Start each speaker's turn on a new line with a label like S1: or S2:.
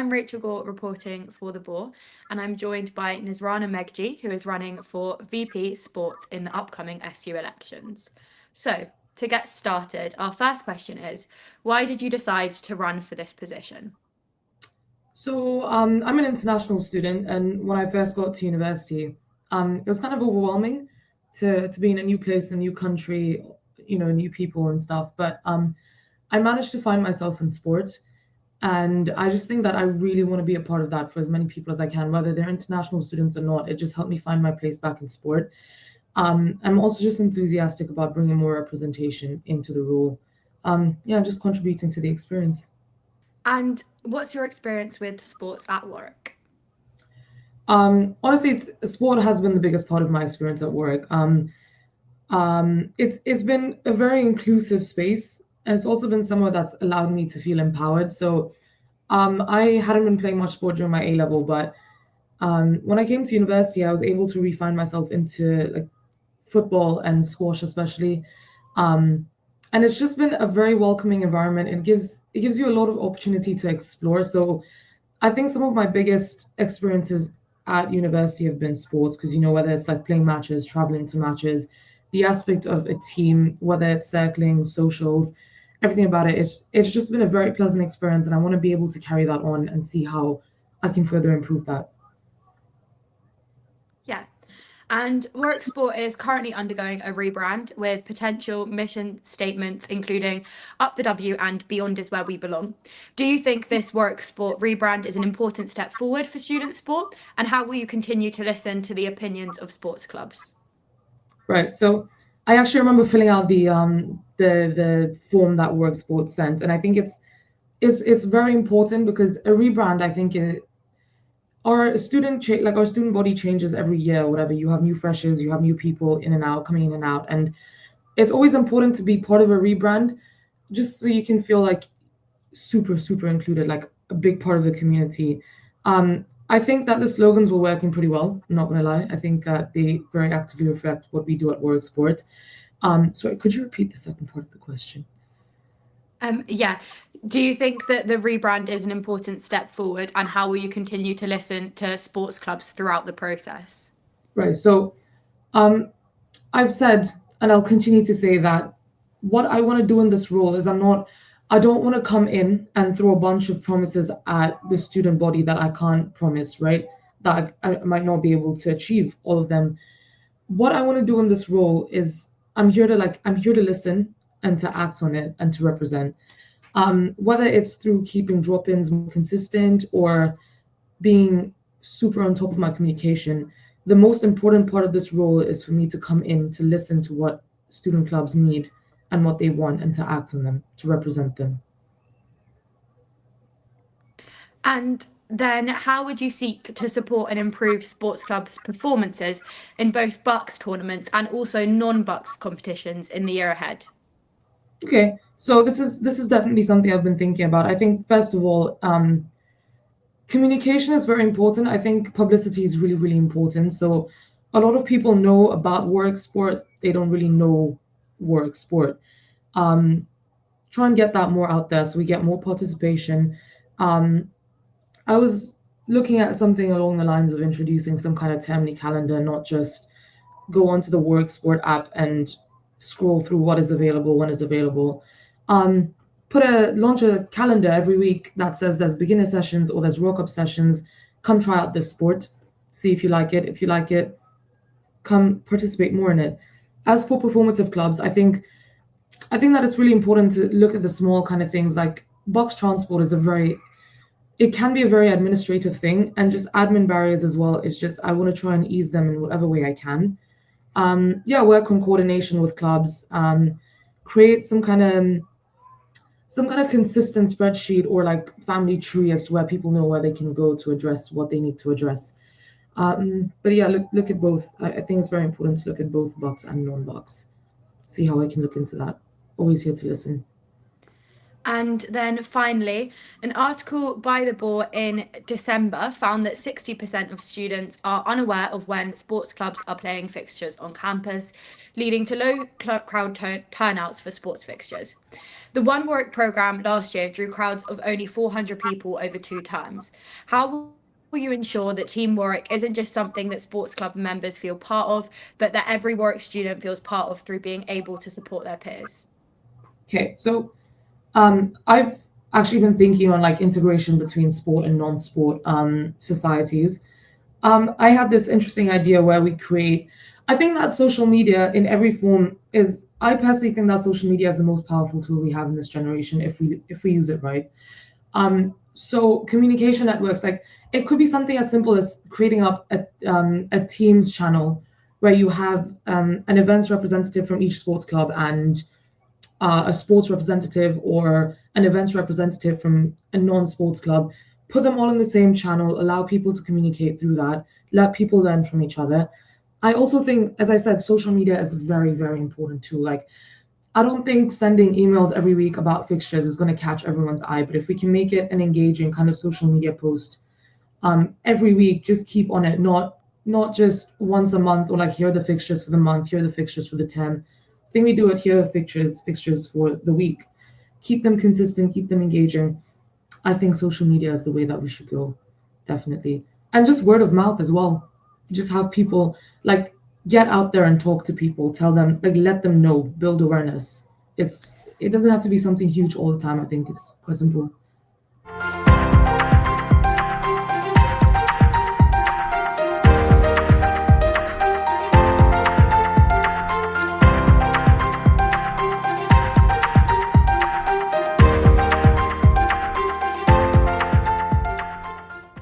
S1: I'm Rachel Gore reporting for the Boar, and I'm joined by Nazrana Meghji, who is running for VP Sports in the upcoming SU elections. So, to get started, our first question is, why did you decide to run for this position?
S2: So I'm an international student, and when I first got to university, it was kind of overwhelming to be in a new place, a new country, new people and stuff. But I managed to find myself in sport, and I just think that I really want to be a part of that for as many people as I can, whether they're international students or not. It just helped me find my place back in sport. I'm also just enthusiastic about bringing more representation into the role. Yeah, just contributing to the experience.
S1: And what's your experience with sports at Warwick?
S2: Honestly, sport has been the biggest part of my experience at work. It's been a very inclusive space, and it's also been somewhere that's allowed me to feel empowered. So, I hadn't been playing much sport during my A level, but when I came to university, I was able to refine myself into like football and squash, especially. Um, and it's just been a very welcoming environment. It gives you a lot of opportunity to explore. So I think some of my biggest experiences at university have been sports because whether it's like playing matches, traveling to matches, the aspect of a team, whether it's cycling, socials, everything about it. It's just been a very pleasant experience, and I want to be able to carry that on and see how I can further improve that.
S1: Yeah. And Warwick Sport is currently undergoing a rebrand with potential mission statements including Up the W and Beyond is Where We Belong. Do you think this Warwick Sport rebrand is an important step forward for student sport? And how will you continue to listen to the opinions of sports clubs?
S2: Right. So I actually remember filling out the form that Work Sports sent, and I think it's very important because a rebrand. I think our student body changes every year. Whatever, you have new freshers, you have new people in and out, coming in and out, and it's always important to be part of a rebrand, just so you can feel like super included, like a big part of the community. I think that the slogans were working pretty well. I'm not gonna lie. I think they very actively reflect what we do at Warwick Sport. Sorry, could you repeat the second part of the question?
S1: Yeah. Do you think that the rebrand is an important step forward, and how will you continue to listen to sports clubs throughout the process?
S2: Right. So um, I've said, and I'll continue to say that what I want to do in this role is I don't want to come in and throw a bunch of promises at the student body that I can't promise, right? That I might not be able to achieve all of them. What I want to do in this role is I'm here to listen and to act on it and to represent. Whether it's through keeping drop-ins more consistent or being super on top of my communication, the most important part of this role is for me to come in to listen to what student clubs need and what they want and to act on them, to represent them.
S1: And then how would you seek to support and improve sports clubs' performances in both Bucks tournaments and also non-Bucks competitions in the year ahead?
S2: Okay, so this is definitely something I've been thinking about. I think first of all, communication is very important. I think publicity is really important. So a lot of people know about work sport, they don't really know work sport. Um, Try and get that more out there so we get more participation. Um, I was looking at something along the lines of introducing some kind of termly calendar, not just go onto the work sport app and scroll through what is available when is available. Um, Launch a calendar every week that says there's beginner sessions or there's rock up sessions. Come try out this sport, see if you like it. If you like it, come participate more in it. As for performative clubs, I think that it's really important to look at the small kind of things like box transport is a very it can be a very administrative thing, and just admin barriers as well. It's just I want to try and ease them in whatever way I can. Yeah, work on coordination with clubs, create some kind of consistent spreadsheet or like family tree as to where people know where they can go to address what they need to address. But yeah, look at both. I think it's very important to look at both box and non-box. See how I can look into that. Always here to listen.
S1: And then finally, an article by the Boar in December found that 60% of students are unaware of when sports clubs are playing fixtures on campus, leading to low crowd turnouts for sports fixtures. The One Warwick programme last year drew crowds of only 400 people over 2 terms. How will you ensure that Team Warwick isn't just something that sports club members feel part of, but that every Warwick student feels part of through being able to support their peers?
S2: Okay, so I've actually been thinking on like integration between sport and non-sport societies. I had this interesting idea where we create. I think that social media in every form is. I personally think that social media is the most powerful tool we have in this generation if we use it right. So communication networks, like it could be something as simple as creating up a Teams channel where you have an events representative from each sports club and a sports representative or an events representative from a non-sports club, put them all in the same channel, allow people to communicate through that, let people learn from each other. I also think, as I said, social media is very, very important too. Like, I don't think sending emails every week about fixtures is going to catch everyone's eye, but if we can make it an engaging kind of social media post every week, just keep on it, not just once a month or like here are the fixtures for the month, here are the fixtures for the term. I think we do it here, fixtures for the week. Keep them consistent, keep them engaging. I think social media is the way that we should go, definitely. And just word of mouth as well. Just have people like get out there and talk to people, tell them, like let them know, build awareness. It doesn't have to be something huge all the time. I think it's quite simple.